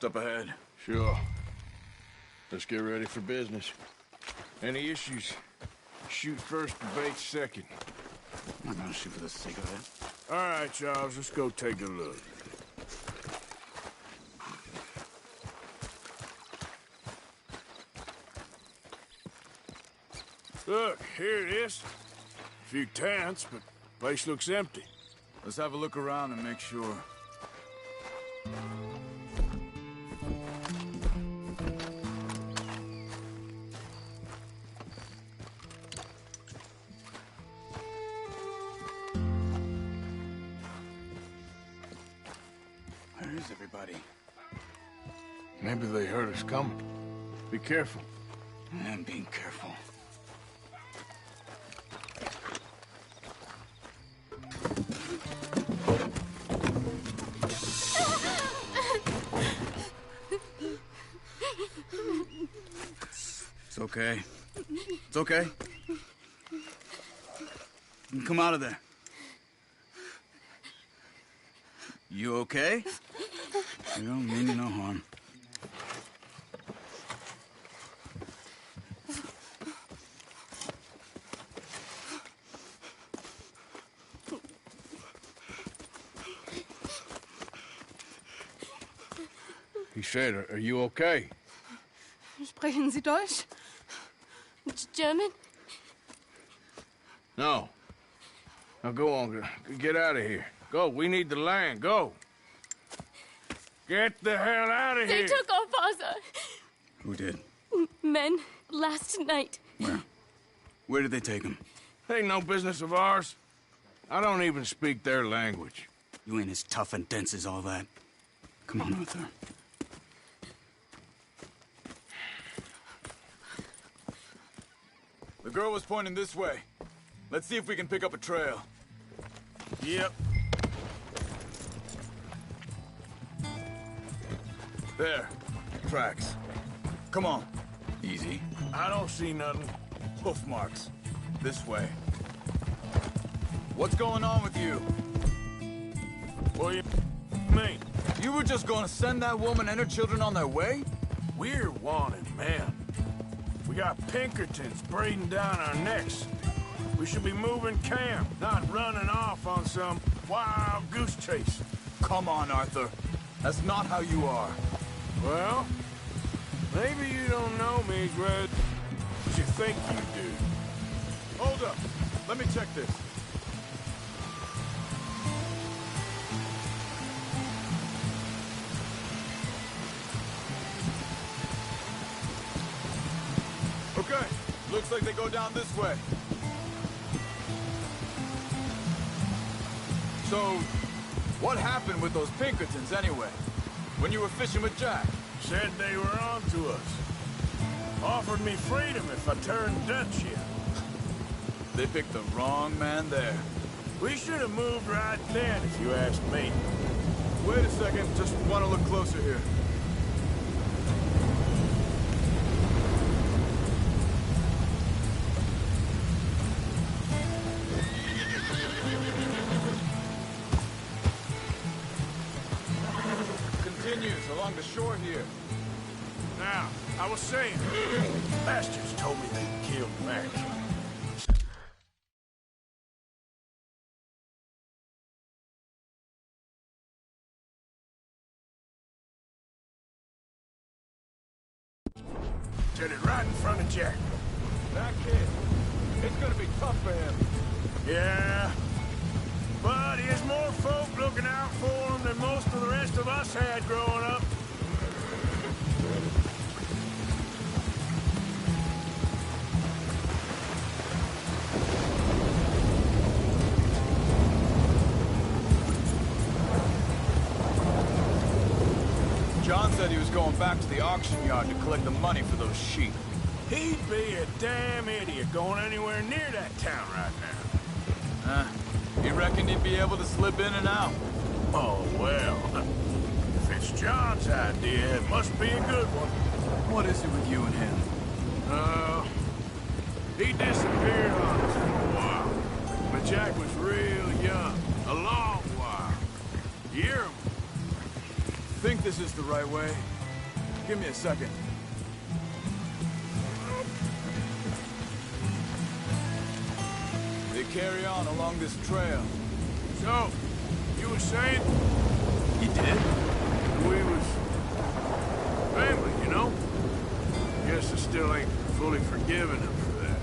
Up ahead. Sure. Let's get ready for business. Any issues? Shoot first, debate second. I'm not gonna shoot for the sake of it. All right, Charles, let's go take a look. Look, here it is. A few tents, but the place looks empty. Let's have a look around and make sure. Where is everybody? Maybe they heard us coming. Be careful. I'm being careful. It's okay. It's okay. You can come out of there. You okay? You don't mean you no harm. He said, are you okay? Sprechen Sie Deutsch? German? No. Now go on, get out of here. Go, we need the land, go. Get the hell out of here! They took our father. Who did? Men, last night. Where? Where did they take him? Ain't no business of ours. I don't even speak their language. You ain't as tough and dense as all that. Come on, Arthur. The girl was pointing this way. Let's see if we can pick up a trail. Yep. There. Tracks. Come on. Easy. I don't see nothing. Hoof marks. This way. What's going on with you? What do you mean? You were just gonna send that woman and her children on their way? We're wanted men. We got Pinkertons breathing down our necks. We should be moving camp, not running off on some wild goose chase. Come on, Arthur. That's not how you are. Well, maybe you don't know me as well as you think you do. Hold up. Let me check this. Okay. Looks like they go down this way. So, what happened with those Pinkertons anyway? When you were fishing with Jack? Said they were on to us. Offered me freedom if I turned Dutch here. They picked the wrong man there. We should have moved right then, if you ask me. Wait a second, just want to look closer here. Continues along the shore here. Now, I was saying, bastards told me they killed Mac. Did it right in front of Jack. That kid, it's gonna be tough for him. Yeah, but he has more folk looking out for him than most of the rest of us had growing up. John said he was going back to the auction yard to collect the money for those sheep. He'd be a damn idiot going anywhere near that town right now. You reckon he'd be able to slip in and out? Oh, well, if it's John's idea, it must be a good one. What is it with you and him? He disappeared on us for a while. When Jack was real young. A long while. Year think this is the right way. Give me a second. They carry on along this trail. So, you were saying He did? we was family, you know? Guess I still ain't fully forgiven him for that.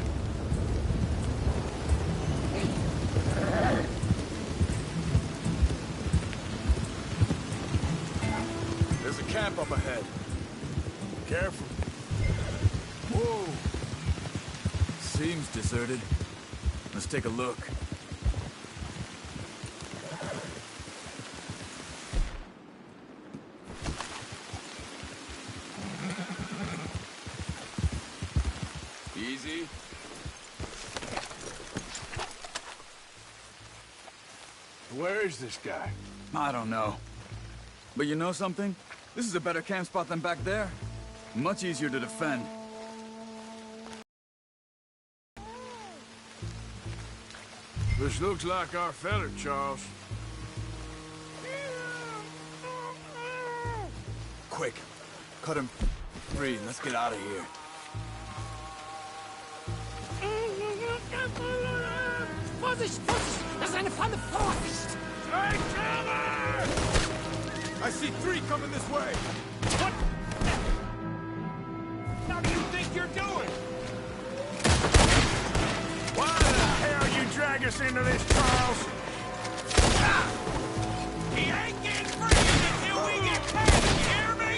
There's a camp up ahead. Careful. Whoa! Seems deserted. Let's take a look. Easy. Where is this guy? I don't know. But you know something? This is a better camp spot than back there. Much easier to defend. This looks like our feller, Charles. Quick, cut him free and let's get out of here. Vorsicht, Vorsicht! Das ist eine Falle! Vorsicht! Take cover! I see 3 coming this way. What? How do you think you're doing? Why the hell you drag us into this, Charles? He ain't getting free until we get past, you hear me?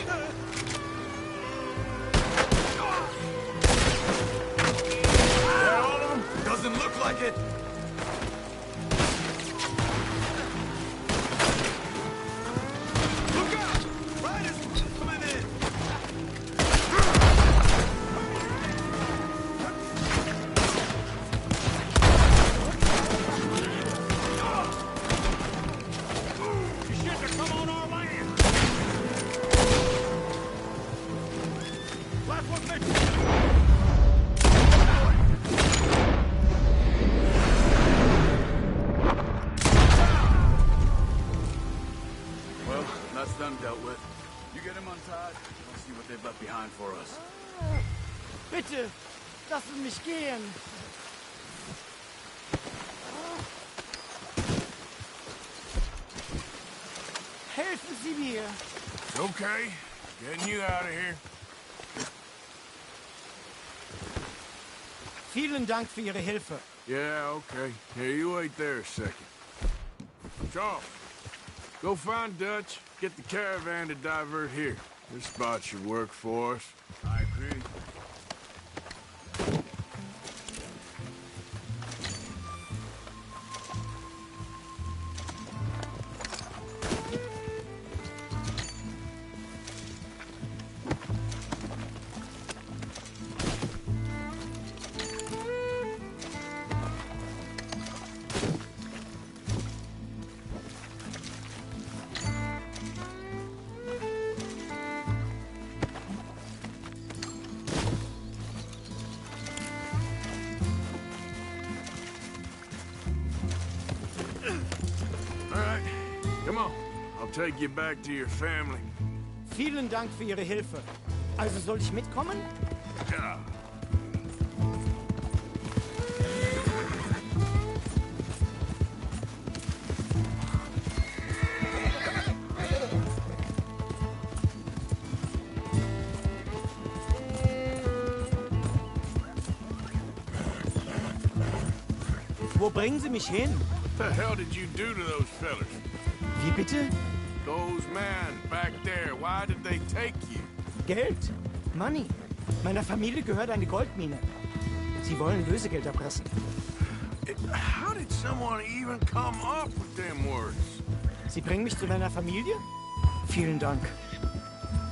That all of them? Doesn't look like it. Look out! Riders coming in. You shouldn't have come on our land. Last one next. Well, that's them dealt with. You get him untied, we'll see what they've left behind for us. Bitte, lassen mich gehen. Helfen Sie mir. It's okay. Getting you out of here. Vielen Dank für Ihre Hilfe. Yeah, okay. Here, you wait there a second. Charles, go find Dutch, get the caravan to divert here. This spot should work for us. I agree. All right, come on. I'll take you back to your family. Vielen Dank für Ihre Hilfe. Also soll ich mitkommen? Yeah. Wo bringen Sie mich hin? What the hell did you do to those fellers? Wie bitte? Those men back there, why did they take you? Geld. Money. Meiner Familie gehört eine Goldmine. Sie wollen Lösegeld erpressen. How did someone even come up with them words? Sie bringen mich zu meiner Familie? Vielen Dank.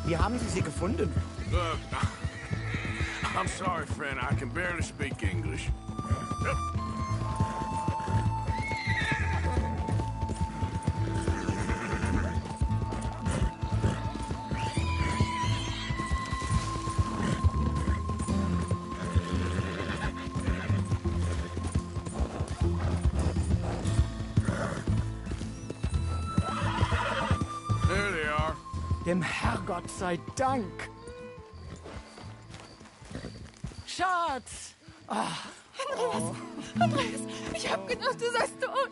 Wie haben Sie sie gefunden? Look, I'm sorry, friend. I can barely speak English. There they are. Der Dem Herrgott sei Dank. Schatz! Andreas, ich hab gedacht, du seist tot.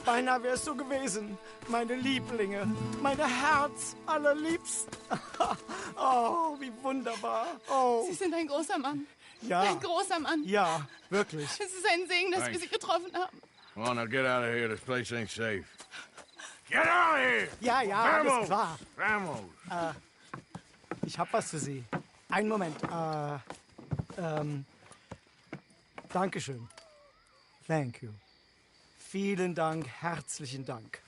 Beinahe wär's so gewesen. Meine Lieblinge, meine Herz allerliebsten. Oh, wie wunderbar. Oh, Sie sind ein großer Mann. ja. Ein großer Mann. Ja, wirklich. Es ist ein Segen, dass wir Sie getroffen haben. Come on, now get out of here. This place ain't safe. Get out of here! Ja, ja, alles klar. Vamos! Ich hab was für Sie. Einen Moment. Dankeschön. Thank you. Vielen Dank, herzlichen Dank.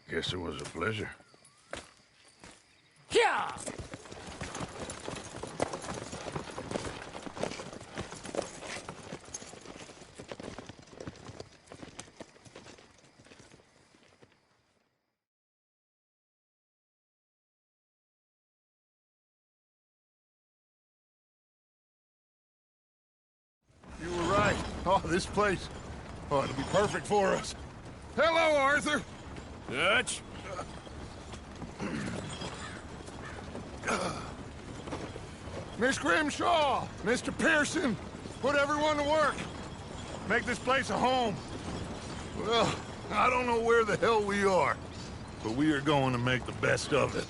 Guess it was a pleasure. Ja! You were right. Oh, this place. Oh, it'll be perfect for us. Hello, Arthur. Dutch. Miss Grimshaw, Mr. Pearson, put everyone to work. Make this place a home. Well, I don't know where the hell we are, but we are going to make the best of it.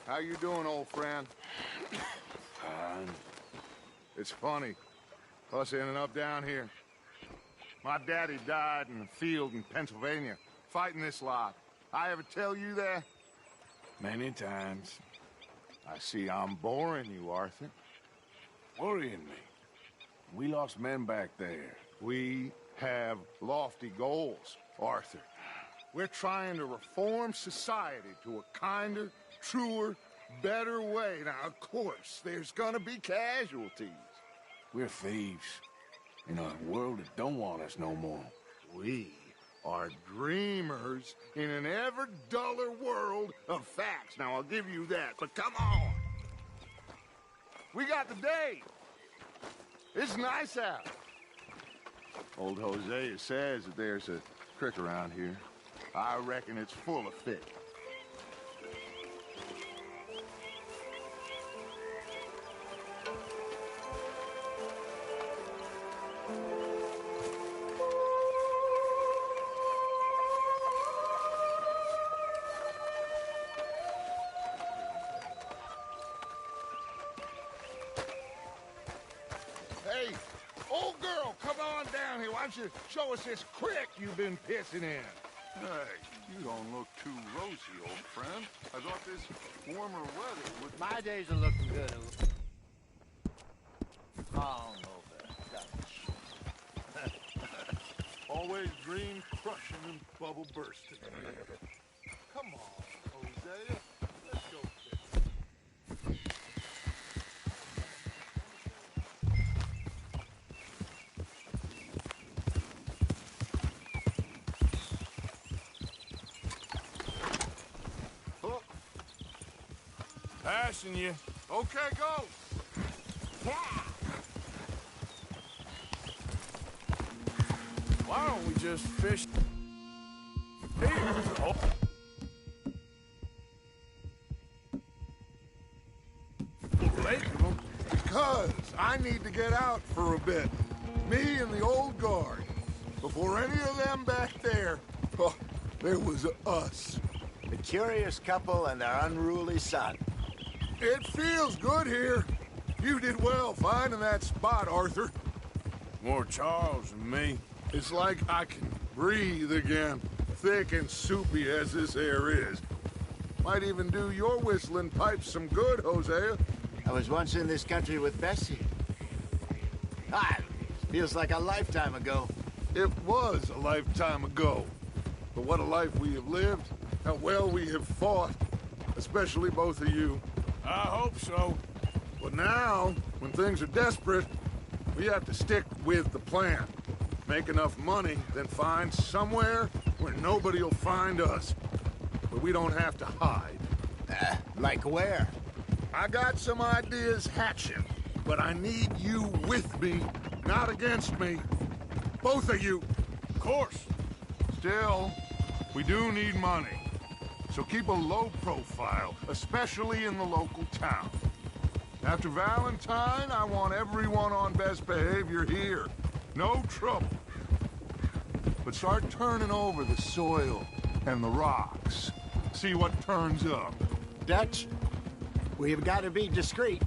How you doing, old friend? Fine. It's funny, us ending up down here. My daddy died in the field in Pennsylvania, fighting this lot. I ever tell you that? Many times. I see I'm boring you, Arthur. Worrying me. We lost men back there. We have lofty goals, Arthur. We're trying to reform society to a kinder, truer, better way. Now, of course, there's gonna be casualties. We're thieves in a world that don't want us no more. We are dreamers in an ever duller world of facts. Now, I'll give you that, but come on. We got the day. It's nice out. Old Hosea says that there's a creek around here. I reckon it's full of fish. Hey, old girl, come on down here. Why don't you show us this creek you've been pissing in? Hey, you don't look too rosy, old friend. I thought this warmer weather would... My days are looking good. Oh, no, Always dream crushing and bubble bursting. Come on, Hosea. Let's go fishing. Hook. Passing you. Okay, go. Why don't we just fish here? Oh. Lake of them. Because I need to get out for a bit. Me and the old guard. Before any of them back there, oh, there was us. The curious couple and their unruly son. It feels good here. You did well finding that spot, Arthur. More Charles than me. It's like I can breathe again, thick and soupy as this air is. Might even do your whistling pipes some good, Hosea. I was once in this country with Bessie. Ah, feels like a lifetime ago. It was a lifetime ago. But what a life we have lived. How well we have fought. Especially both of you. I hope so. But now, when things are desperate, we have to stick with the plan. Make enough money, then find somewhere where nobody will find us. Where we don't have to hide. Like where? I got some ideas hatching, but I need you with me, not against me. Both of you. Of course. Still, we do need money. So keep a low profile, especially in the local town. After Valentine, I want everyone on best behavior here. No trouble. But start turning over the soil and the rocks. See what turns up. Dutch, we've got to be discreet.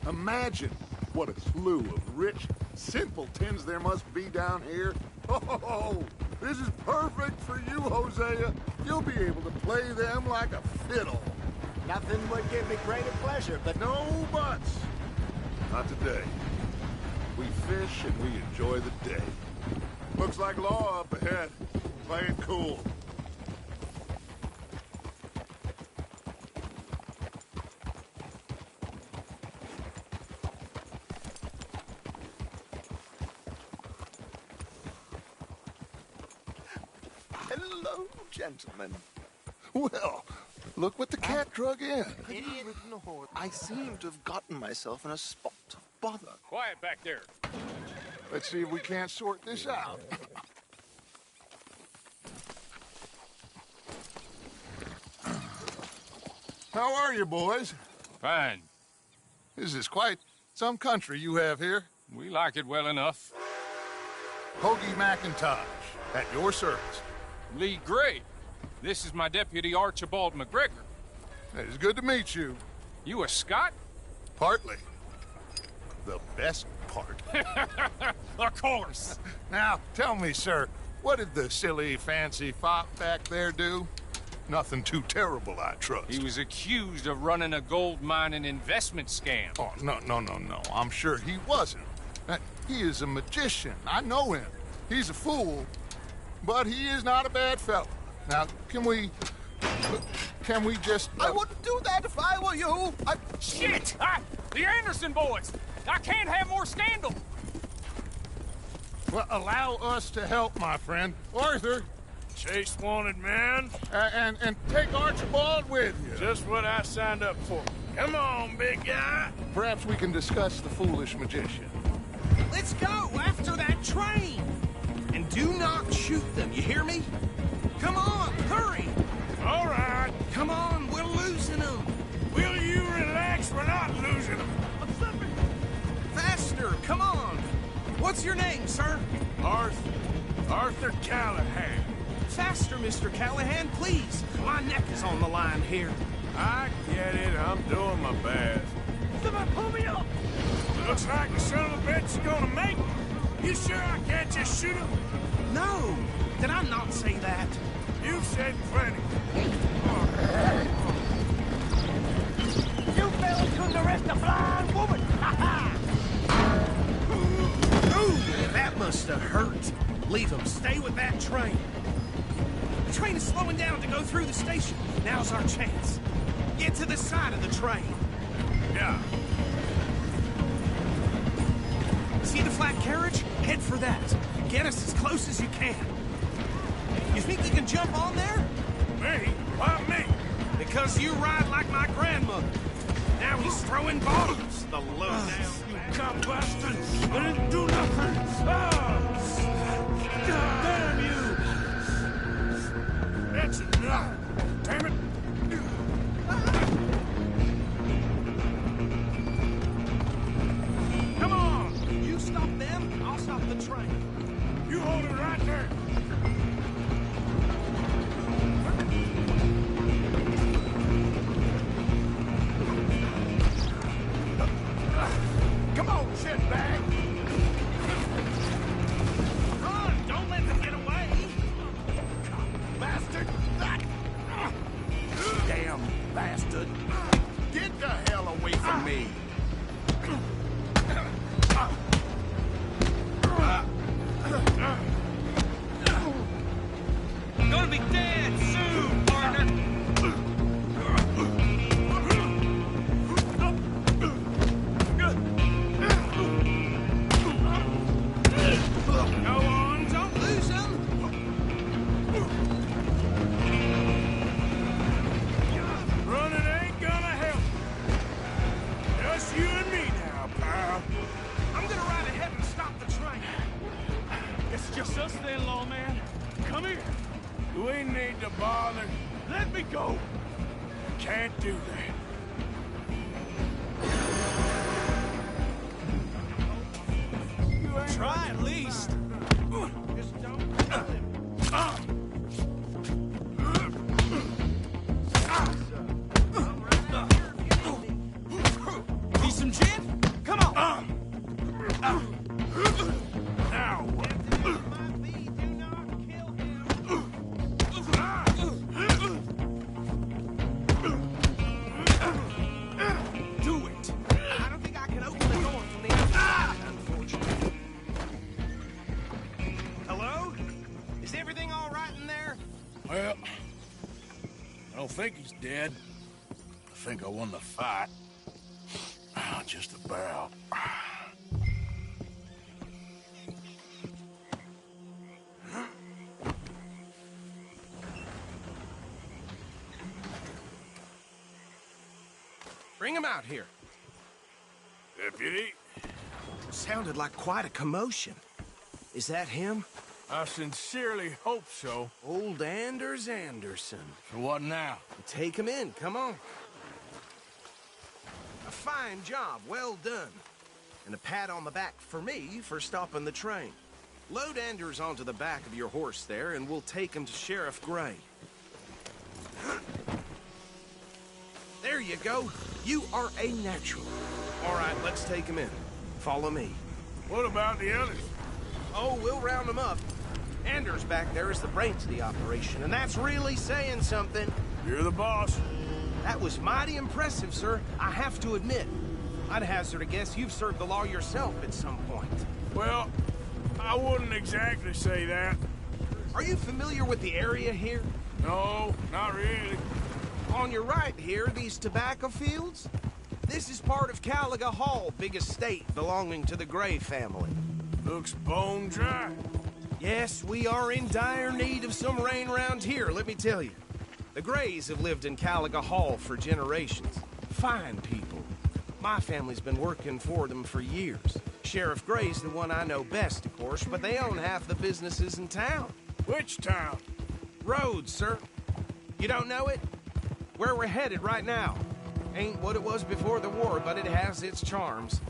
Imagine what a slew of rich simpletons there must be down here. Oh, this is perfect for you, Hosea. You'll be able to play them like a fiddle. Nothing would give me greater pleasure, but No buts. Not today. We fish and we enjoy the day. Looks like law up ahead. Play it cool. hello, gentlemen. Well, look what the cat drug in. I seem to have gotten myself in a spot of bother. Quiet back there. Let's see if we can't sort this out. How are you, boys? Fine. This is quite some country you have here. We like it well enough. Hoagie McIntosh, at your service. Lee Gray. This is my deputy Archibald McGregor. It's good to meet you. You a Scot? Partly. The best part. Of course. Now, tell me, sir, what did the silly, fancy fop back there do? Nothing too terrible, I trust. He was accused of running a gold mining investment scam. Oh, no. I'm sure he wasn't. He is a magician. I know him. He's a fool, but he is not a bad fellow. Now, can we just... I wouldn't do that if I were you. Shit! The Anderson boys! I can't have more scandal! Well, allow us to help, my friend. Arthur, Chase wanted man. and take Archibald with you. Just what I signed up for. Come on, big guy. Perhaps we can discuss the foolish magician. Let's go after that train! And do not shoot them, you hear me? Come on, hurry! All right. Come on, we're losing them! Will you relax? We're not losing them. Faster, come on! What's your name, sir? Arthur Callahan. Faster, Mr. Callahan, please! My neck is on the line here. I get it. I'm doing my best. Somebody pull me up! Looks like the son of a bitch is gonna make it. You sure I can't just shoot him? No! Did I not say that? You've said plenty. You fellas couldn't arrest a blind woman! Ha ha! Ooh, that must have hurt. Leave them. Stay with that train. The train is slowing down to go through the station. Now's our chance. Get to the side of the train. Yeah. See the flat carriage? Head for that. Get us as close as you can. You think you can jump on there? Me? Why me? Because you ride like my grandmother. Now he's throwing bottles. The lowdown. You cop bastards! I didn't do nothing! Damn you! That's enough! Damn it! Come on! You stop them, I'll stop the train. You hold it right there! Come on, shitbag! gonna be dead soon, partner. Go on, don't lose them. Running ain't gonna help. Just you and me now, pal. I'm gonna ride ahead and stop the train. It's just us then, lawman. Come here. We need to bother. Let me go. Can't do that. Try at least. Just don't kill him. Need some gin? Come on. Now what? Do it. I don't think I can open the door from the outside, unfortunately. Hello? Is everything all right in there? Well, I don't think he's dead. I think I won the fight. Just about. Bring him out here. Deputy, Sounded like quite a commotion. Is that him? I sincerely hope so. Old Anders Anderson. So what now? Take him in, come on. A fine job, well done. And a pat on the back for me for stopping the train. Load Anders onto the back of your horse there, and we'll take him to Sheriff Gray. There you go. You are a natural. All right, let's take him in. Follow me. What about the others? Oh, we'll round them up. Anders back there is the brains of the operation, and that's really saying something. You're the boss. That was mighty impressive, sir. I have to admit. I'd hazard a guess you've served the law yourself at some point. Well, I wouldn't exactly say that. Are you familiar with the area here? No, not really. On your right here, these tobacco fields? This is part of Caliga Hall, big estate belonging to the Gray family. Looks bone dry. Yes, we are in dire need of some rain around here, let me tell you. The Grays have lived in Caliga Hall for generations. Fine people. My family's been working for them for years. Sheriff Gray's the one I know best, of course, but they own half the businesses in town. Which town? Rhodes, sir. You don't know it? Where we're headed right now. Ain't what it was before the war, but it has its charms.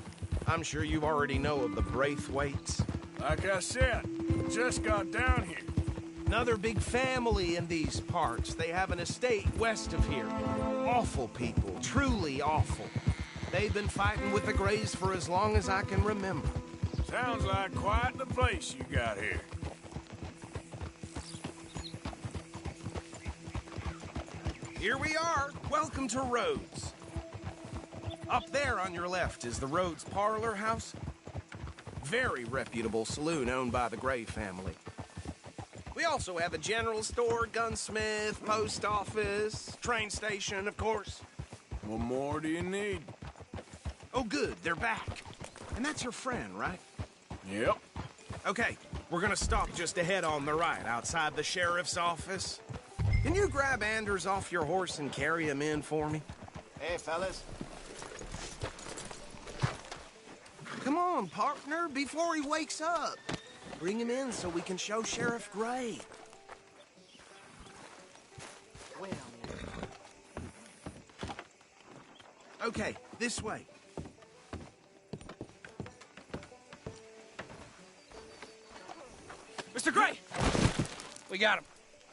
I'm sure you already know of the Braithwaites. Like I said, just got down here. Another big family in these parts. They have an estate west of here. Awful people, truly awful. They've been fighting with the Grays for as long as I can remember. Sounds like quite the place you got here. Here we are. Welcome to Rhodes. Up there on your left is the Rhodes Parlor House. Very reputable saloon owned by the Gray family. We also have a general store, gunsmith, post office, train station, of course. What more do you need? Oh, good, they're back. And that's your friend, right? Yep. Okay, we're gonna stop just ahead on the right, outside the sheriff's office. Can you grab Anders off your horse and carry him in for me? Hey, fellas. Come on, partner, before he wakes up. Bring him in so we can show Sheriff Gray. Okay, this way. Mr. Gray! We got him.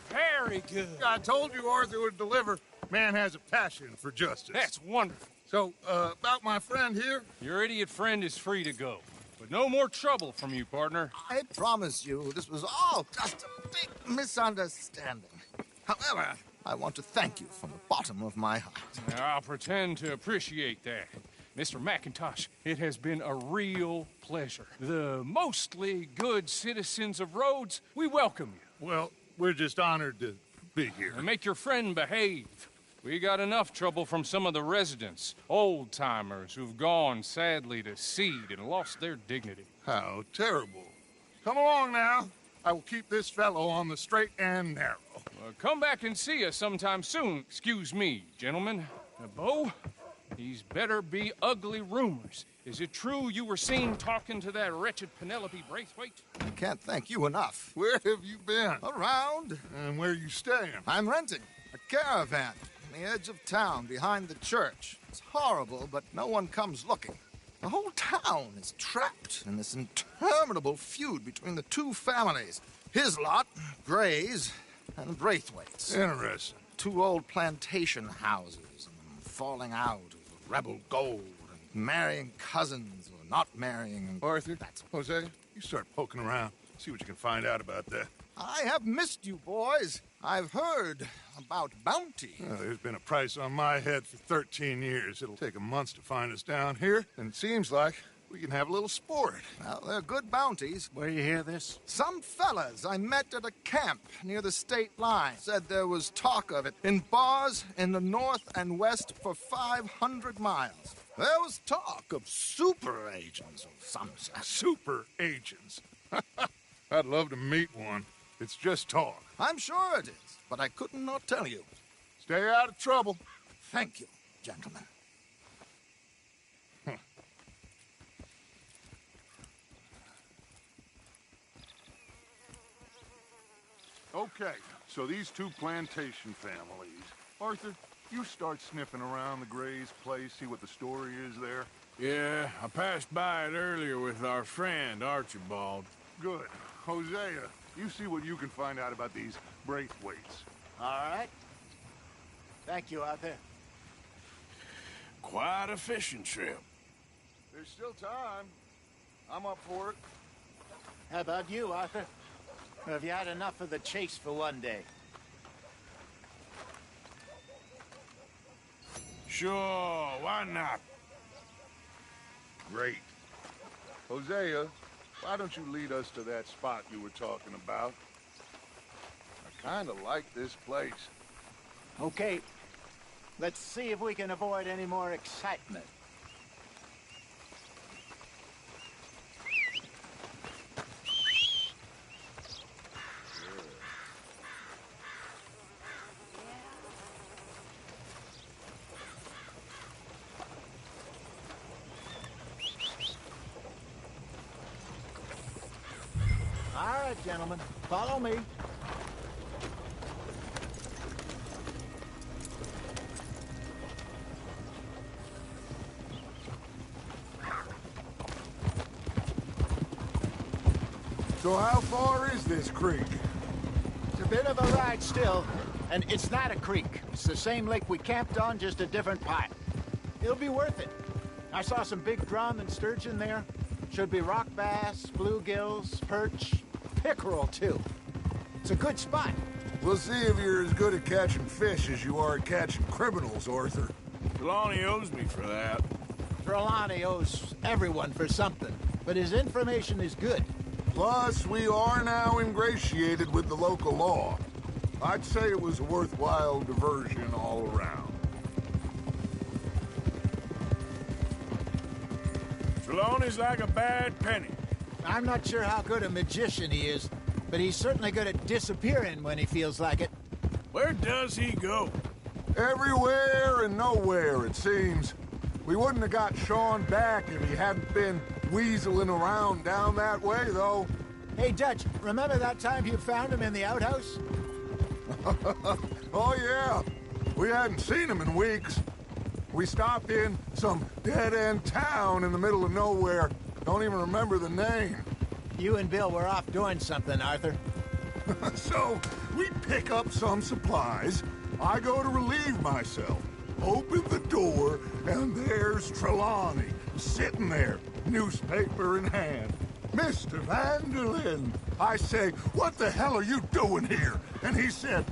Very good. I told you Arthur would deliver. Man has a passion for justice. That's wonderful. So, about my friend here? Your idiot friend is free to go. But no more trouble from you, partner. I promise you, this was all just a big misunderstanding. However, I want to thank you from the bottom of my heart. I'll pretend to appreciate that. Mr. McIntosh, it has been a real pleasure. The mostly good citizens of Rhodes, we welcome you. Well, we're just honored to be here. And make your friend behave. We got enough trouble from some of the residents, old-timers who've gone, sadly, to seed and lost their dignity. How terrible. Come along now. I will keep this fellow on the straight and narrow. Come back and see us sometime soon. Excuse me, gentlemen. Bo, these better be ugly rumors. Is it true you were seen talking to that wretched Penelope Braithwaite? I can't thank you enough. Where have you been? Around. And where you staying? I'm renting a caravan on the edge of town behind the church. It's horrible, but no one comes looking. The whole town is trapped in this interminable feud between the two families. His lot, Gray's, and Braithwaite's. Interesting. Two old plantation houses, and falling out of rebel gold, and marrying cousins or not marrying. Arthur, Jose, you start poking around. See what you can find out about that. I have missed you, boys. I've heard about bounty. Well, there's been a price on my head for 13 years. It'll take 'em months to find us down here, and it seems like we can have a little sport. Well, they're good bounties. Where you hear this? Some fellas I met at a camp near the state line said there was talk of it in bars in the north and west for 500 miles. There was talk of super agents of some sort. Super agents. I'd love to meet one. It's just talk. I'm sure it is, but I couldn't not tell you. Stay out of trouble. Thank you, gentlemen. Okay, so these two plantation families. Arthur, you start sniffing around the Gray's place, see what the story is there. Yeah, I passed by it earlier with our friend, Archibald. Good. Hosea, you see what you can find out about these Braithwaites. All right. Thank you, Arthur. Quite a fishing trip. There's still time. I'm up for it. How about you, Arthur? Or have you had enough of the chase for one day? Sure, why not? Great. Hosea, why don't you lead us to that spot you were talking about? I kind of like this place. Okay. Let's see if we can avoid any more excitement. All right, gentlemen, follow me. So how far is this creek? It's a bit of a ride still, and it's not a creek. It's the same lake we camped on, just a different pipe. It'll be worth it. I saw some big drum and sturgeon there. Should be rock bass, bluegills, perch, pickerel, too. It's a good spot. We'll see if you're as good at catching fish as you are at catching criminals, Arthur. Trelawney owes me for that. Trelawney owes everyone for something, but his information is good. Plus, we are now ingratiated with the local law. I'd say it was a worthwhile diversion all around. Trelawney's like a bad penny. I'm not sure how good a magician he is, but he's certainly good at disappearing when he feels like it. Where does he go? Everywhere and nowhere, it seems. We wouldn't have got Sean back if he hadn't been weaseling around down that way, though. Hey, Dutch, remember that time you found him in the outhouse? Oh, yeah. We hadn't seen him in weeks. We stopped in some dead-end town in the middle of nowhere. Don't even remember the name. You and Bill were off doing something, Arthur. So, we pick up some supplies. I go to relieve myself. Open the door, and there's Trelawney, sitting there, newspaper in hand. Mr. Vanderlyn. I say, what the hell are you doing here? And he said,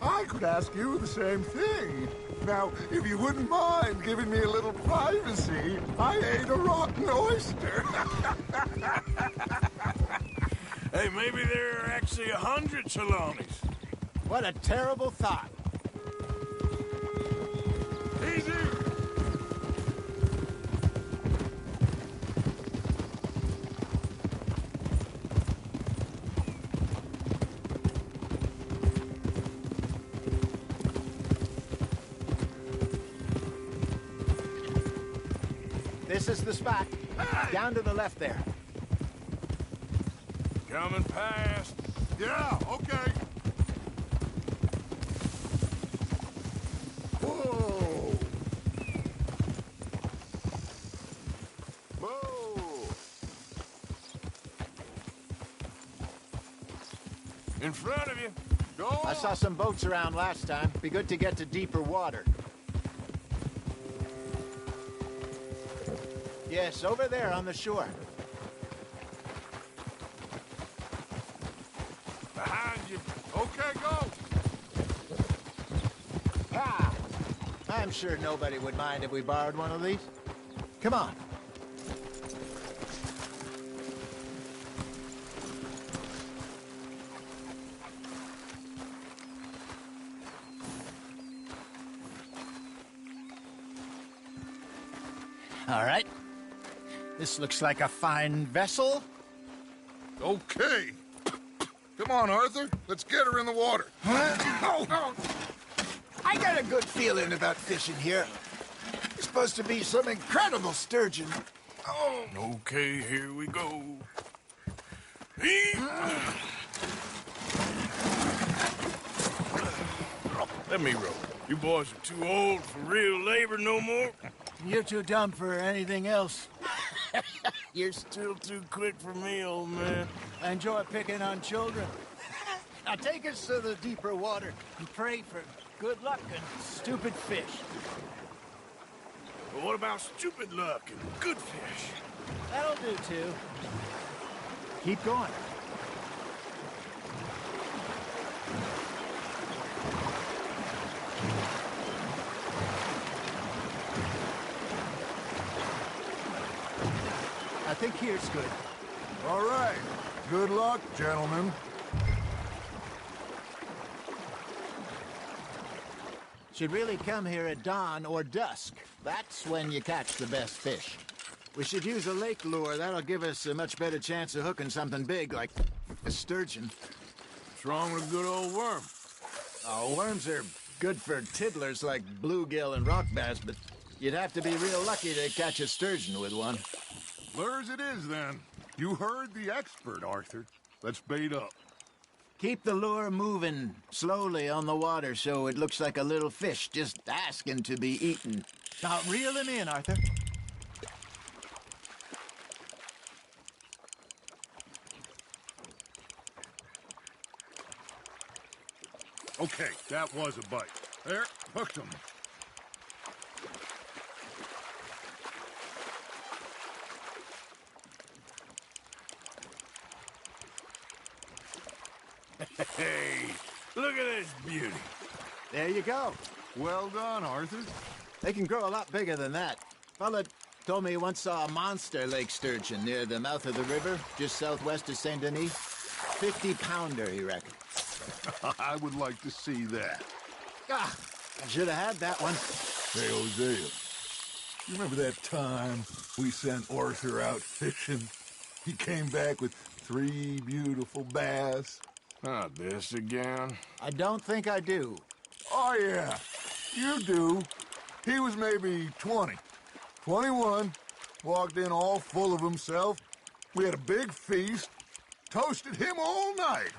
I could ask you the same thing. Now, if you wouldn't mind giving me a little privacy, I ate a rotten oyster. Hey, maybe there are actually 100 Trelawneys. What a terrible thought. Easy! This is the spot. Down to the left there. Coming past. Yeah, okay. Whoa! Whoa! In front of you. Go I saw some boats around last time. Be good to get to deeper water. Yes, over there on the shore. Behind you. Okay, go! Ah! I'm sure nobody would mind if we borrowed one of these. Come on. All right. This looks like a fine vessel. Okay. Come on, Arthur. Let's get her in the water. Oh. I got a good feeling about fishing here. It's supposed to be some incredible sturgeon. Oh. Okay, here we go. Let me row. You boys are too old for real labor no more. You're too dumb for anything else. You're still too quick for me, old man. I enjoy picking on children. Now take us to the deeper water and pray for good luck and stupid fish. But what about stupid luck and good fish? That'll do, too. Keep going. I think here's good. All right. Good luck, gentlemen. Should really come here at dawn or dusk. That's when you catch the best fish. We should use a lake lure. That'll give us a much better chance of hooking something big, like a sturgeon. What's wrong with a good old worm? Oh, worms are good for tiddlers like bluegill and rock bass, but you'd have to be real lucky to catch a sturgeon with one. Lures it is, then. You heard the expert, Arthur. Let's bait up. Keep the lure moving slowly on the water so it looks like a little fish just asking to be eaten. Now, reel him in, Arthur. Okay, that was a bite. There, hooked him. Hey, look at this beauty. There you go. Well done, Arthur. They can grow a lot bigger than that. Fella told me he once saw a monster lake sturgeon near the mouth of the river, just southwest of Saint Denis. 50-pounder, he reckoned. I would like to see that. Ah, I should have had that one. Hey, Hosea, you remember that time we sent Arthur out fishing? He came back with 3 beautiful bass. Not this again. I don't think I do. Oh, yeah, you do. He was maybe 20, 21, walked in all full of himself. We had a big feast, toasted him all night.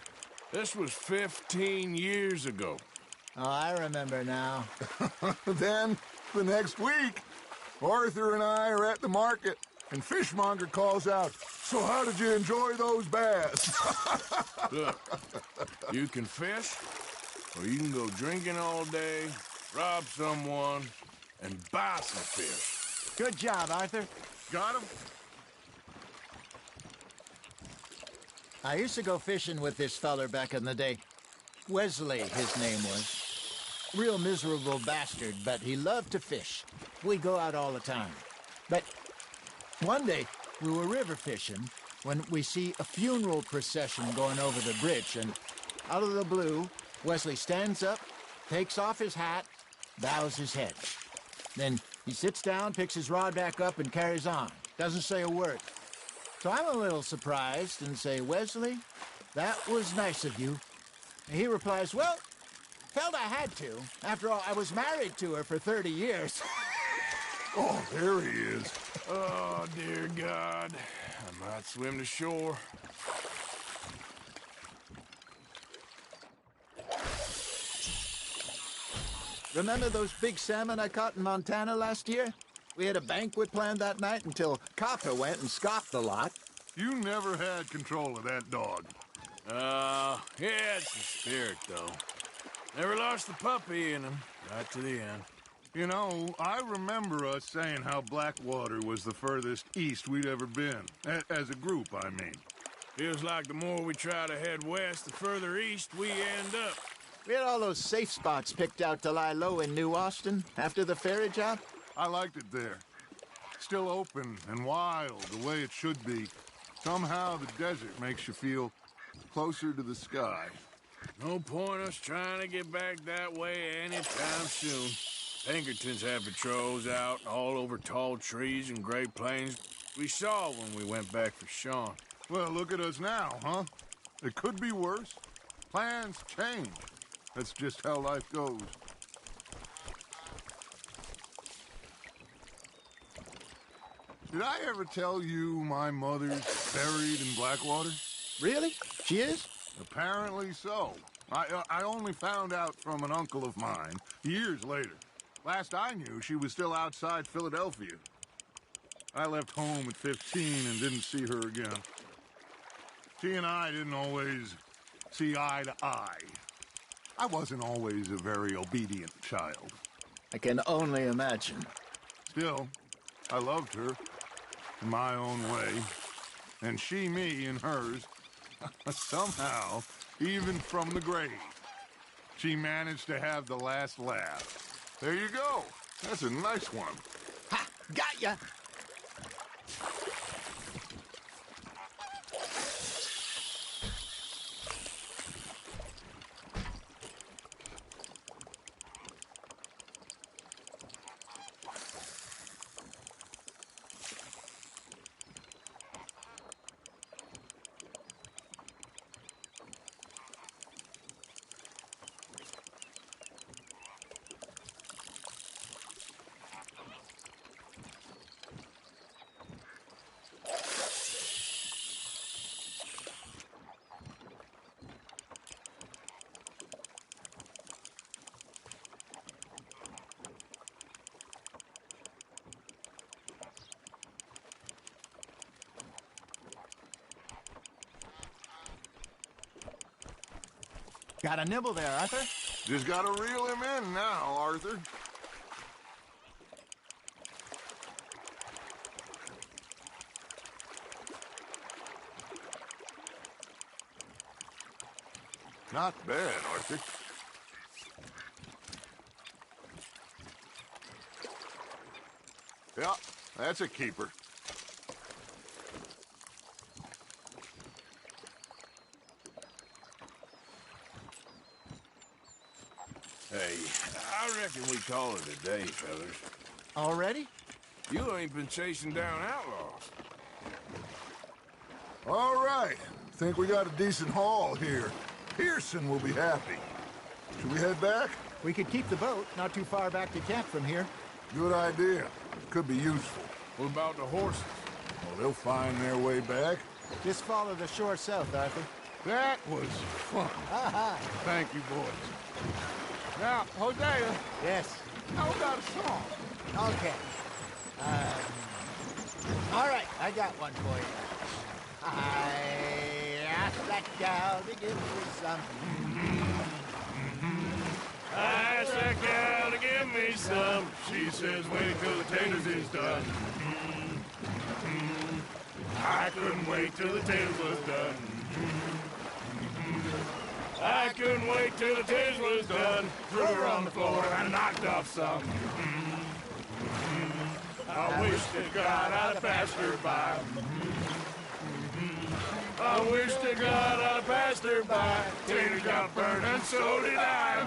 This was 15 years ago. Oh, I remember now. Then, the next week, Arthur and I are at the market, and Fishmonger calls out, "So how did you enjoy those bass?" Look, you can fish, or you can go drinking all day, rob someone, and buy some fish. Good job, Arthur. Got him? I used to go fishing with this feller back in the day. Wesley, his name was. Real miserable bastard, but he loved to fish. We'd go out all the time. But one day, we were river fishing when we see a funeral procession going over the bridge, and out of the blue, Wesley stands up, takes off his hat, bows his head. Then he sits down, picks his rod back up, and carries on. Doesn't say a word. So I'm a little surprised and say, Wesley, that was nice of you. And he replies, well, felt I had to. After all, I was married to her for 30 years. Oh, there he is. Oh, dear God. I might swim to shore. Remember those big salmon I caught in Montana last year? We had a banquet planned that night until Copper went and scoffed the lot. You never had control of that dog. Yeah, it's the spirit, though. Never lost the puppy in him, right to the end. You know, I remember us saying how Blackwater was the furthest east we'd ever been. As a group, I mean. Feels like the more we try to head west, the further east we end up. We had all those safe spots picked out to lie low in New Austin after the ferry job. I liked it there. Still open and wild, the way it should be. Somehow the desert makes you feel closer to the sky. No point us trying to get back that way anytime soon. Pinkertons had patrols out all over tall trees and Great Plains. We saw when we went back for Sean. Well, look at us now, huh? It could be worse. Plans change. That's just how life goes. Did I ever tell you my mother's buried in Blackwater? Really? She is? Apparently so. I only found out from an uncle of mine years later. Last I knew, she was still outside Philadelphia. I left home at 15 and didn't see her again. She and I didn't always see eye to eye. I wasn't always a very obedient child. I can only imagine. Still, I loved her in my own way, and she me in hers. Somehow, even from the grave, she managed to have the last laugh. There you go. That's a nice one. Ha! Got ya! Got a nibble there, Arthur? Just gotta reel him in now, Arthur. Not bad, Arthur. Yeah, that's a keeper. Hey, I reckon we call it a day, fellas. Already? You ain't been chasing down outlaws. All right. Think we got a decent haul here. Pearson will be happy. Should we head back? We could keep the boat not too far back to camp from here. Good idea. Could be useful. What about the horses? Well, they'll find their way back. Just follow the shore south, Arthur. That was fun. Thank you, boys. Now, Hosea, Yes. how about a song? Okay. All right, I got one for you. I asked that gal to give me some. I asked that gal to give me some. She says, wait till the taters is done. I couldn't wait till the taters was done. I couldn't wait till the taters was done. Threw her on the floor and knocked off some. I wish that God I'd passed her by. I wish to God I passed her by. Tater got burned and so did I.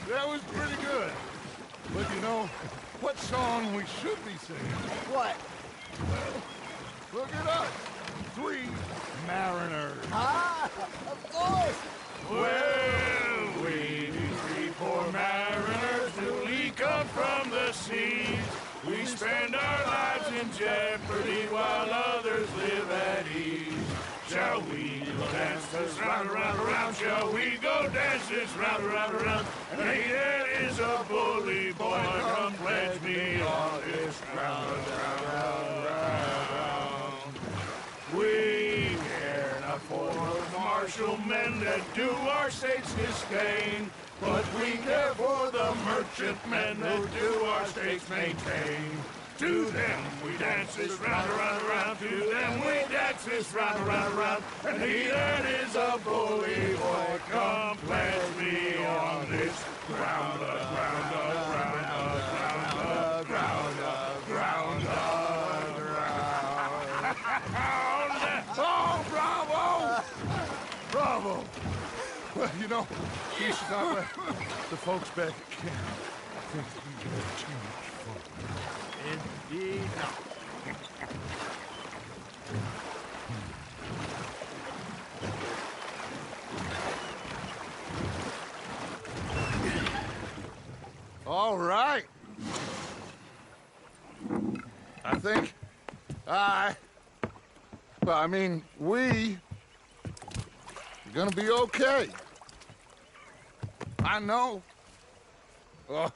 That was pretty good. But you know, what song we should be singing? What? Look at us. 3 mariners. Ah, of course. Well, we 3 poor mariners newly come from the seas. We spend our lives in jeopardy while others live at ease. Shall we go dance this round, around, around? Shall we go dance this round, around, around? And he that is a bully boy, come pledge me on this round, round, round, round. We care not for those martial men that do our states disdain, but we care for the merchantmen who do our states maintain. To them we dance this round, around, around. To them we dance this round, around, around. And he that is a bully boy, come pledge me on this ground, ground, ground, ground, ground, ground, ground. Oh, bravo! Bravo! Well, you know, you should not let the folks back at camp think we have too much fun. Indeed not. All right. I think we are gonna be okay. I know. Well,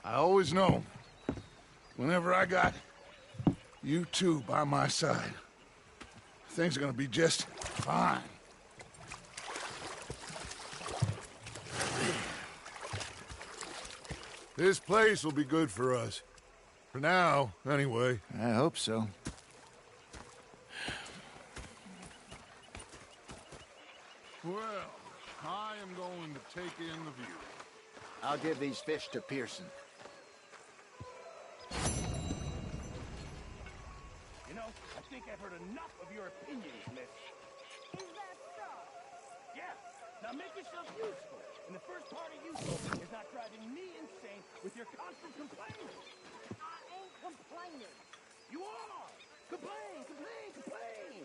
I always know. Whenever I got you two by my side, things are gonna be just fine. This place will be good for us. For now, anyway. I hope so. Well, I am going to take in the view. I'll give these fish to Pearson. You know, I think I've heard enough of your opinions, miss. Is that so? Yeah. Now make yourself useful. And the first part of useful is not driving me insane with your constant complaining. I ain't complaining. You are! Complain, complain, complain!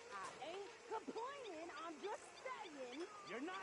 I ain't complaining. I'm just saying. You're not